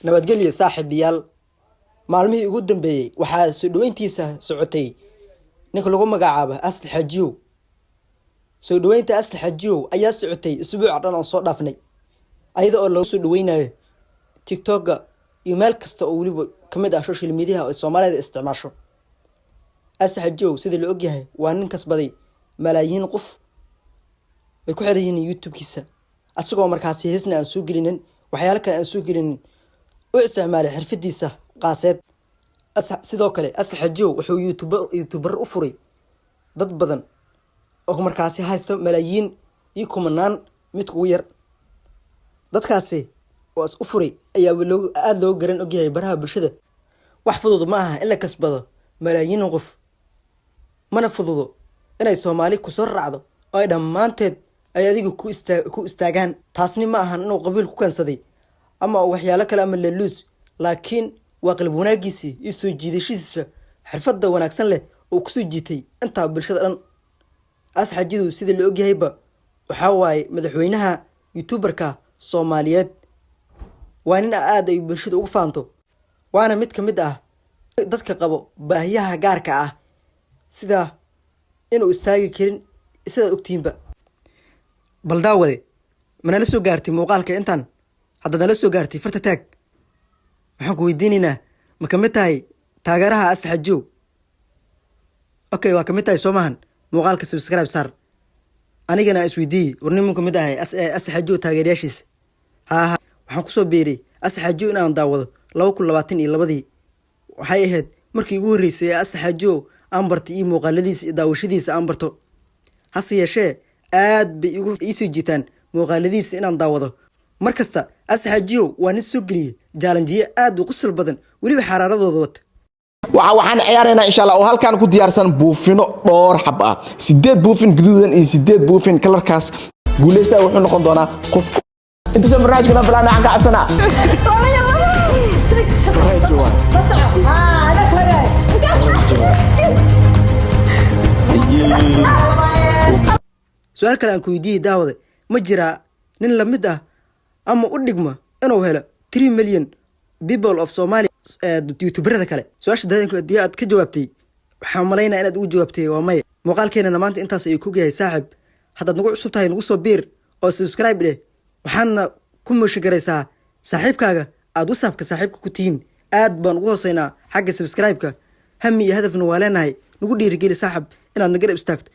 nabadgelyo saaxiibayaal maalmihii ugu dambeeyay waxaa soo dhaweyntiisa socotay ninka lagu magacaabo Asli Xajiyow. soo dhaweynta Asli Xajiyow ayaa socotay usbuuc dhan oo soo dhaafnay ayada oo lagu soo dhaweynayo TikTok iyo meel kasta oo waliba kamid ah social media oo Soomaalida isticmaasho. Asli Xajiyow sida la ogyahay waa nin kasbaday malaayiin qof ay ku xiran yihiin YouTube-kiisa asagoo markaas heesna aan soo gelinin waxyaalo kale aan soo gelinin oo isticmaalay xirfadiisa qaaseed. sidoo kale Asli Xajiyow wuxuu YouTuber u furay dad badan oo markaas haysta malaayiin iyo kumanaan mid ugu yar. dadkaasi oo is u furay ayaa aad loo garan ogyahay baraha bulshada. wax fudud ma aha in la kasbado malaayiin qof, mana fududo inay Soomaali ku soo raacdo oo ay dhamaanteed ay adiga ku istaagaan. taasni ma ahan inuu qabiil ku kansaday ama waxyaalo kale ama leelus, laakiin waa qalb wanaagiisi iyo soo jiidashadiisa xirfadda wanaagsan leh oo ku soo jiitay inta bulshada dhan. Asli Xajiyow sida la ogyahayba waxa waaye madaxweynaha YouTuberka Soomaaliyeed, waa nin aad ay bulshada ugu faanto, waana mid kamid ah dadka qabo baahiyaha gaarka ah sida inuu istaagi karin sida ogtiinba. bal daawade mana la soo gaartay muuqaalka intaan hadda la soo gaartay farta taag. waxaan ku weydiinaynaa ma kamid tahay taageeraha Asli Xajiyow? okay, waa kamid tahay Soomahan muuqaalka subscribe saar. anigana isweydiiyey warnimo kamid ah Asli Xajiyow taageerayaashiisa. waxaan ku soo biiray Asli Xajiyow inaan daawado 2022 waxay ahayd markii ugu horeysay Asli Xajiyow aan bartay muuqaaladiisa iyo daawashadiisa aan barto. hase yeeshee aad bay ii soo jiitaan muuqaaladiisa inaan daawado markasta. Asli Xajiyow waa nin soo geliyay jaalanjiye aad u qosol badan weliba xaraaradooda wata. waxaan ciyaaraynaa insha Allah oo halkaan ku diyaarsan buufino dhowr xab ah 8 buufin guduudan iyo 8 buufin kalarkaas. guuleysta wuxuu noqon doonaa qof inta soo barnaamijka bilaana aan ka cabsana. su'aal kale aan ku weydiiyey daawade, ma jiraa nin la mid ah ama u dhigma inuu helo 3 million people of Somalia YouTuberada kale? su-aasha haddii aad ka jawaabtay waxaan malaynayaa inaad ugu jawaabtay waa maya. muuqaalkeenana maanta intaas ayuu ku yahay saaxiib. haddaad nagu cusub tahay nagu soo biir oo subscribe dheh, waxaadna ku muushi-garaysaa saaxiibkaaga aad WhatsApp-ka saaxiibka ku tihiin. aad baan ugu hooseynaa xagga subscribe-ka. hami iyo hadafna waa leenahay, nagu dhiirigeli saaxiib inaad naga dhab istaagto.